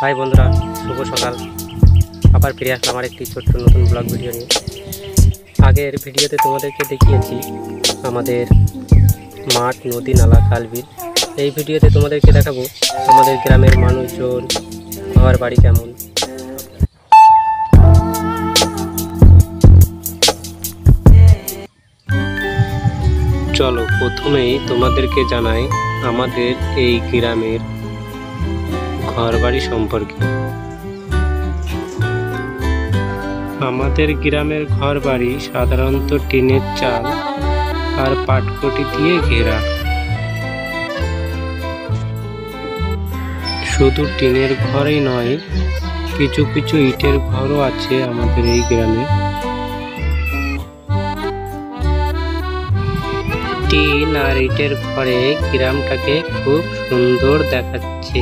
High বন্ধুরা, শুভ সকাল। আবার ফিরে আসলাম আমার একটি ছোট্ট নতুন ব্লগ ভিডিও নিয়ে। আগের ভিডিওতে তোমাদেরকে দেখিয়েছি আমাদের মাঠ, নদী, নালা, খাল, বিল। এই ভিডিওতে তোমাদেরকে দেখাবো আমাদের গ্রামের মানুষজন, ঘর বাড়ি কেমন। চলো প্রথমেই তোমাদেরকে জানাই আমাদের এই গ্রামের ঘর বাড়ি সম্পর্কে। আমাদের গ্রামের ঘর বাড়ি সাধারণত টিনের চাল আর পাটকটি দিয়ে ঘেরা। শুধু টিনের ঘরই নয়, কিছু কিছু ইটের ঘরও আছে আমাদের এই গ্রামে। টিন আর ইটের ঘরে গ্রামটাকে খুব সুন্দর দেখাচ্ছে।